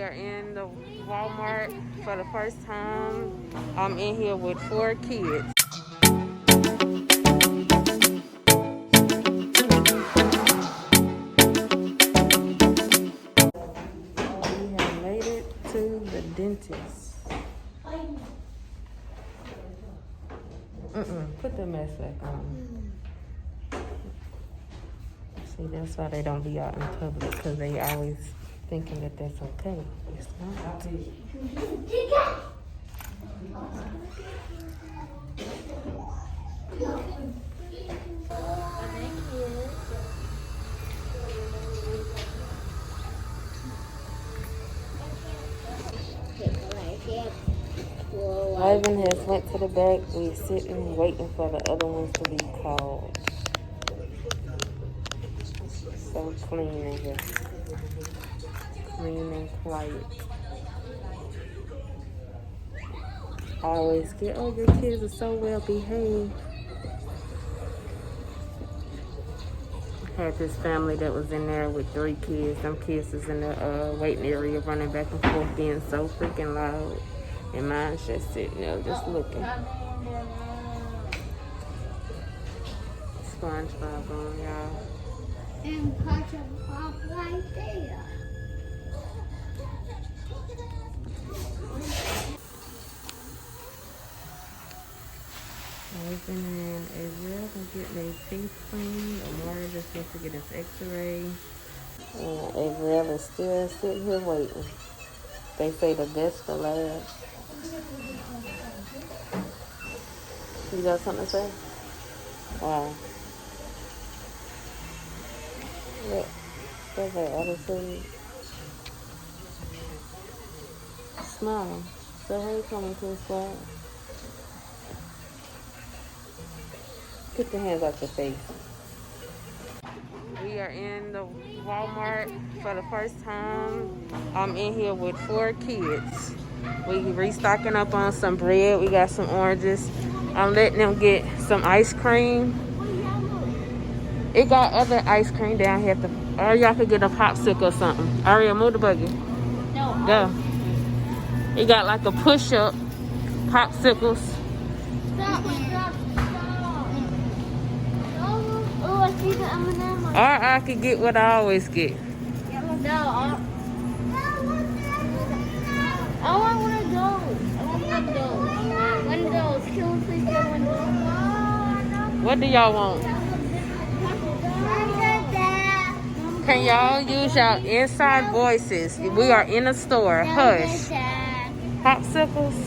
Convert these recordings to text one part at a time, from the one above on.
are in the Walmart for the first time. I'm in here with 4 kids. We have made it to the dentist. Put the mask back on. See, that's why they don't be out in public, because they always thinking that that's okay. It's not. Ivan has went to the back. We're sitting waiting for the other ones to be called. So clean in here. Clean and quiet. I always get, oh, your kids are so well behaved. I had this family that was in there with 3 kids. Them kids is in the waiting area running back and forth being so freaking loud. And mine's just sitting there just looking. SpongeBob on, y'all. And punch a pop right there. Ivan and Israel are getting their teeth cleaned. Amara just went to get his x-ray. And Israel is still sitting here waiting. They say the best for last. You got something to say? Wow. Look, that's that attitude. Smile. So how you coming to the side? Get the hands off your face. We are in the Walmart for the first time. I'm in here with 4 kids. We restocking up on some bread. We got some oranges. I'm letting them get some ice cream. It got other ice cream down here. Or y'all could get a popsicle or something. Aria, move the buggy. No. Go. It got like a push-up, popsicles. Stop. Oh, I see the M&M. Or I could get what I always get. No, I want one of those. I want one of those. One of those. Can we please get one of those? What do y'all want? Can y'all use y'all inside voices? We are in a store. Hush. Popsicles.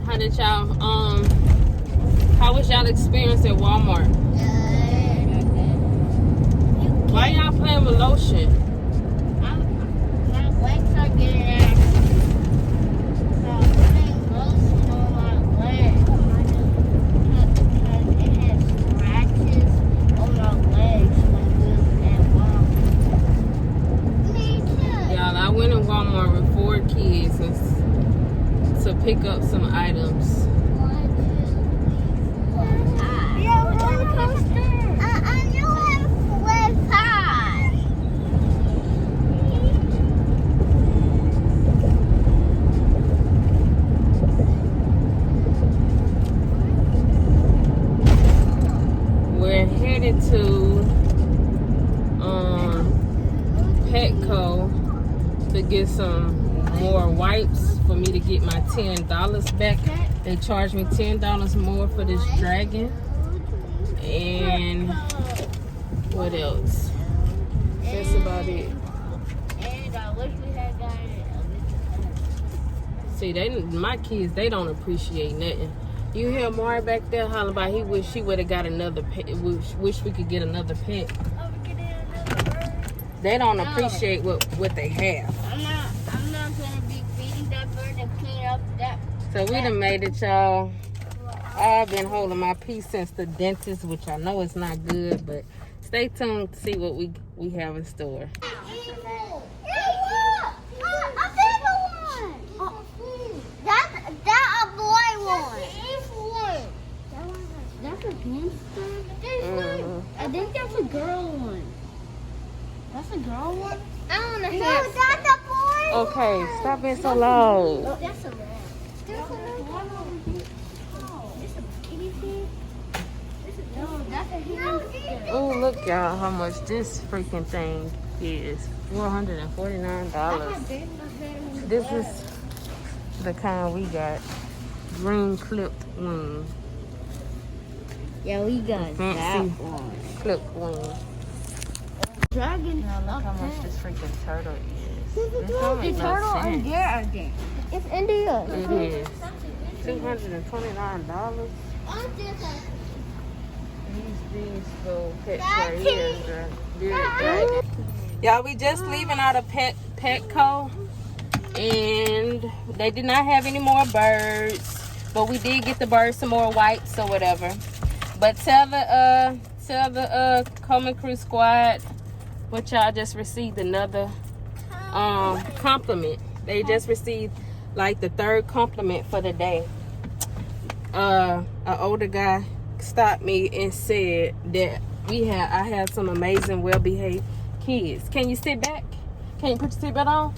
How did y'all how was y'all experience at Walmart? Why y'all playing with lotion? My legs are getting active. So I'm putting lotion on my legs. Because it has scratches on my legs when we was at Walmart. Me too. Y'all, I went to Walmart with 4 kids to pick up some items. We're headed to Petco to get some more wipes for me to get my $10 back. They charged me $10 more for this dragon. And what else? That's about it. And I wish we had gotten it. See, my kids, they don't appreciate nothing. You hear Mari back there hollering about he wish she would have got another pet. Wish we could get another pet. They don't appreciate what they have. I'm not gonna be feeding that bird and clean up that. So we done made it, y'all. I've been holding my peace since the dentist, which I know is not good, but stay tuned to see what we have in store. That's a boy one. That's a hamster. Mhm. I think that's a girl one. That's a girl one? I want a hamster. No, that's a boy. Okay, stop being so loud. Oh, that's a rat. There's another one over here. Oh, it's a kitty pig. No, that's a hamster. Oh, look, y'all, how much this freaking thing is. $449. This is the kind we got. Green clipped wing. Yeah, we got Fancy that one. clipped wing. Dragon. Now look how much this freaking turtle is. This don't The make no turtle sense. and there again. It's India. It is. $229. These little pets right here. Y'all, we just leaving out of Petco, and they did not have any more birds, but we did get the birds some more whites or whatever. But tell the Coleman Crew squad what y'all just received another compliment. They just received like the 3rd compliment for the day. An older guy stopped me and said that I have some amazing, well-behaved kids. Can you sit back? Can you put your seatbelt on?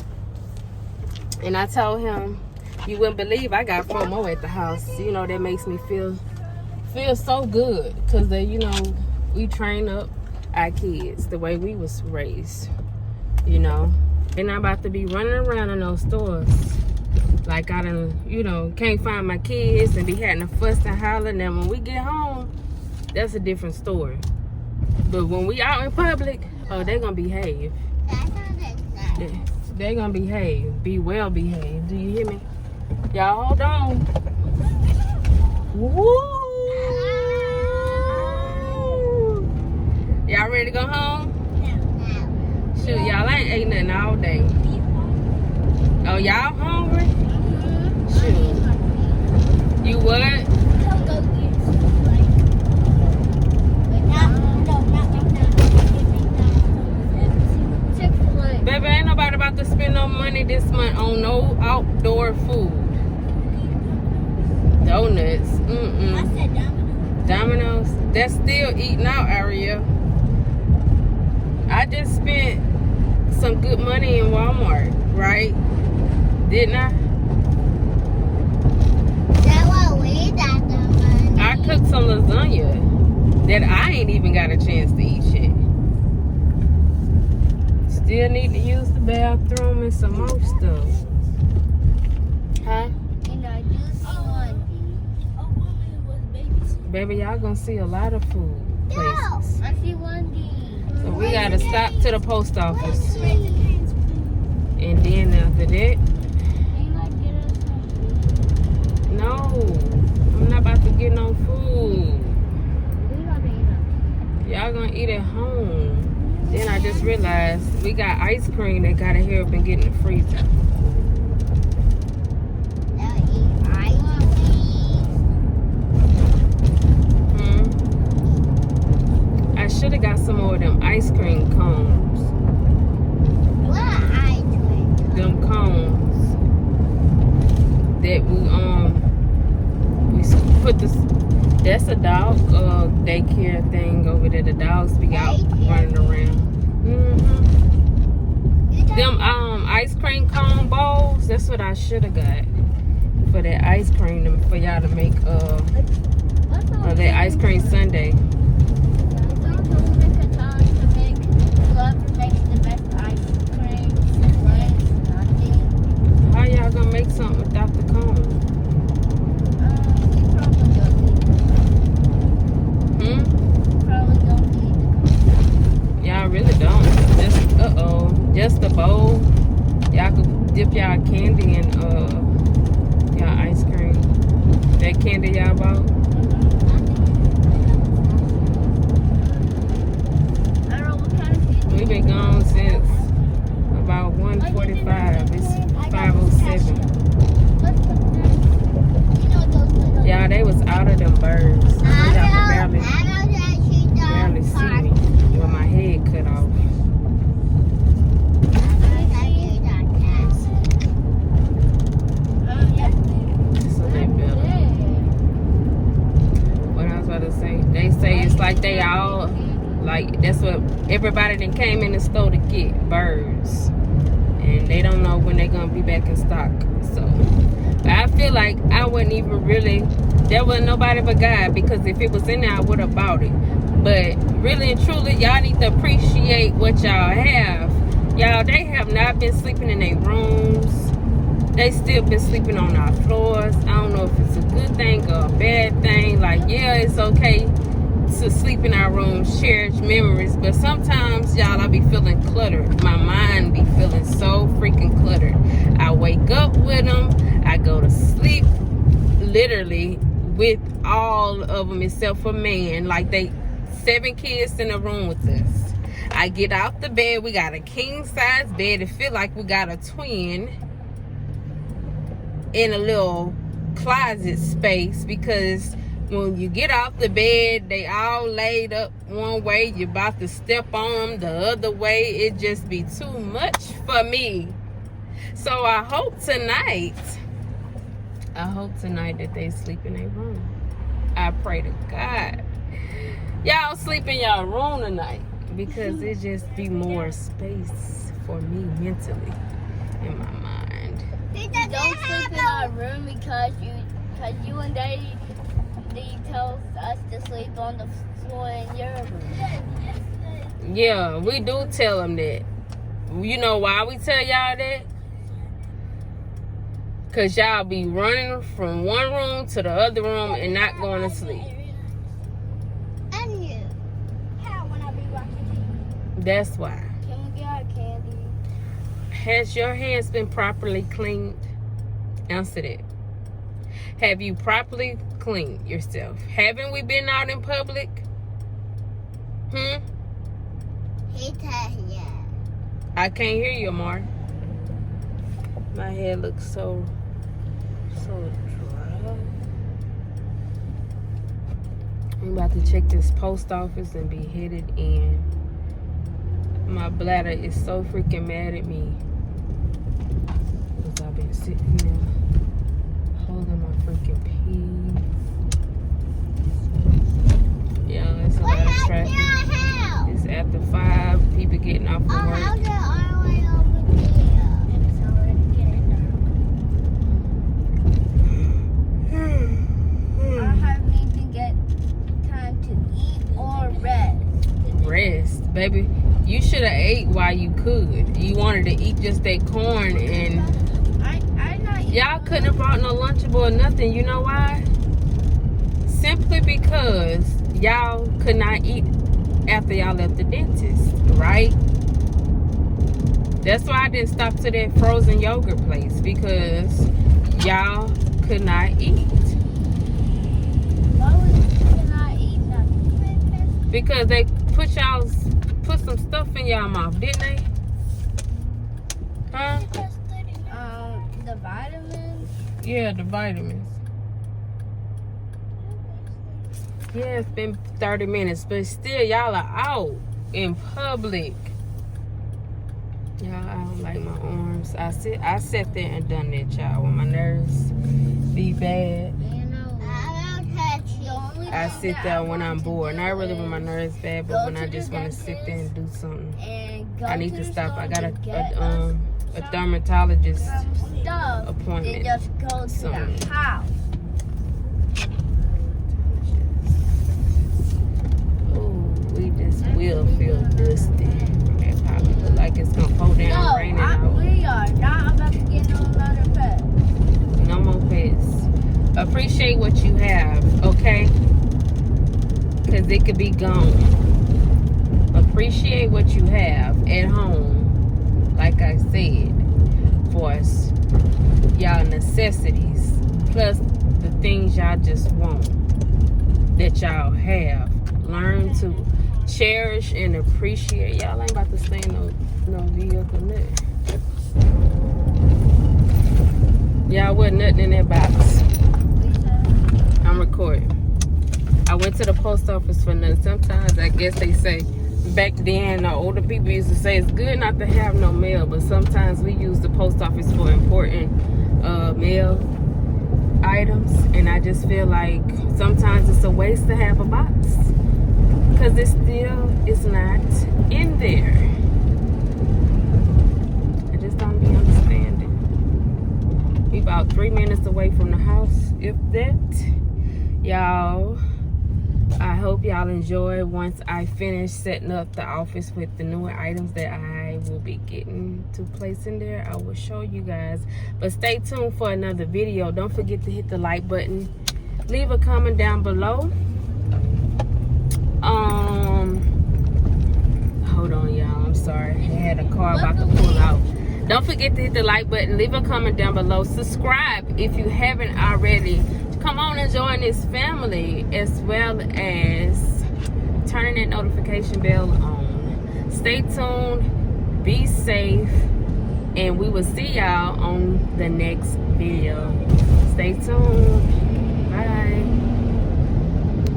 And I told him, you wouldn't believe I got 4 more at the house. You know, that makes me feel so good, because we train up our kids the way we was raised. You know, they're not about to be running around in those stores like I done, can't find my kids and be having a fuss and holler. Now when we get home, that's a different story. But when we out in public, oh, they're gonna behave. They're gonna behave. Be well behaved. Do you hear me? Y'all hold on. Woo! Y'all ready to go home? Shoot, y'all ain't ate nothing all day. Oh, y'all hungry? Shoot. You what? Baby, ain't nobody about to spend no money this month on no outdoor food. Donuts. I said Domino's. That's still eating out area. I just spent some good money in Walmart, right? Didn't I? That's what we got the money. I cooked some lasagna that I ain't even got a chance to eat yet. Still need to use the bathroom and some more stuff. Huh? And I do see one. Baby, y'all gonna see a lot of food places. I see one. So we gotta stop to the post office. And then after that, no, I'm not about to get no food. Y'all gonna eat at home. Then I just realized we got ice cream that gotta hurry up and get in the freezer. I should have got some more of them ice cream cones. What ice cream? Them cones that we put this. That's a dog daycare thing over there. The dogs be out running around. Them ice cream cone bowls. That's what I should have got for that ice cream for y'all to make that ice cream sundae. How y'all gonna make something without the cone? Y'all really don't. Just a bowl. Y'all could dip y'all candy in y'all ice cream. That candy y'all bought. We've been gone since about 1:45. It's 5:07. Y'all, they was out of them birds. Y'all could barely see me with my head cut off. So they better. say it's like they all, like, that's what everybody that came in the store to get, birds. And they don't know when they're going to be back in stock. So, I feel like I wouldn't even really, there wasn't nobody but God, because if it was in there, I would have bought it. But really and truly, y'all need to appreciate what y'all have. Y'all, they have not been sleeping in their rooms. They still been sleeping on our floors. I don't know if it's a good thing or a bad thing. Like, yeah, it's okay to sleep in our rooms, cherish memories. But sometimes, y'all, I be feeling cluttered. My mind be feeling so freaking cluttered. I wake up with them. I go to sleep literally with all of them except for man. Like, they 7 kids in a room with us. I get out the bed. We got a king size bed. It feel like we got a twin in a little closet space, because when you get off the bed, they all laid up one way. You're about to step on them the other way. It just be too much for me. So I hope tonight that they sleep in their room. I pray to God y'all sleep in y'all room tonight, because it just be more space for me mentally in my mind. Don't sleep in our room because you and Daddy tells us to sleep on the floor in your room. Yeah, we do tell them that. You know why we tell y'all that? Because y'all be running from one room to the other room and not going to sleep. And you. How when I be watching TV? That's why. Can we get our candy? Has your hands been properly cleaned? Answer that. Have you properly cleaned yourself? Haven't we been out in public? He said yeah. I can't hear you, Amar. My head looks so dry. I'm about to check this post office and be headed in. My bladder is so freaking mad at me, because I've been sitting there holding my freaking pee. Yeah, it's a lot of traffic. It's after 5. People getting off of work. I'll get all the way over there. It's already getting dark. I haven't even get time to eat or rest. Rest, baby. You should have ate while you could. You wanted to eat just that corn, and y'all couldn't have brought no Lunchable or nothing. You know why? Simply because y'all could not eat after y'all left the dentist, right? That's why I didn't stop to that frozen yogurt place, because y'all could not eat. Why would you not eat nothing? Because they put some stuff in y'all mouth, didn't they? Huh? The vitamins? Yeah, the vitamins. Yeah, it's been 30 minutes, but still, y'all are out in public. Y'all, I don't like my arms. I sat there and done that, y'all, when my nerves be bad. I sit there when I'm bored. Not really when my nerves bad, but when I just want to sit there and do something. I need to stop. I got a dermatologist appointment. Just go to the house. We just will feel dusty. It probably look like it's gonna pour down, raining out. We are not about to get no another pet. No more pets. Appreciate what you have, okay? Because it could be gone. Appreciate what you have at home, like I said, for us, y'all necessities, plus the things y'all just want that y'all have. Learn to cherish and appreciate. Y'all ain't about to stay in no vehicle there. Y'all wasn't nothing in that box. I'm recording. I went to the post office for nothing. Sometimes I guess they say, back then the older people used to say it's good not to have no mail, but sometimes we use the post office for important mail items, and I just feel like sometimes it's a waste to have a box. because it still is not in there. I just don't be understanding. We about 3 minutes away from the house, if that. Y'all, I hope y'all enjoy once I finish setting up the office with the newer items that I will be getting to place in there. I will show you guys, but stay tuned for another video. Don't forget to hit the like button, leave a comment down below. Hold on, y'all, I'm sorry, I had a car about to pull out. Don't forget to hit the like button, leave a comment down below, subscribe if you haven't already. Come on and join this family, as well as turning that notification bell on. Stay tuned, be safe, and we will see y'all on the next video. Stay tuned. Bye.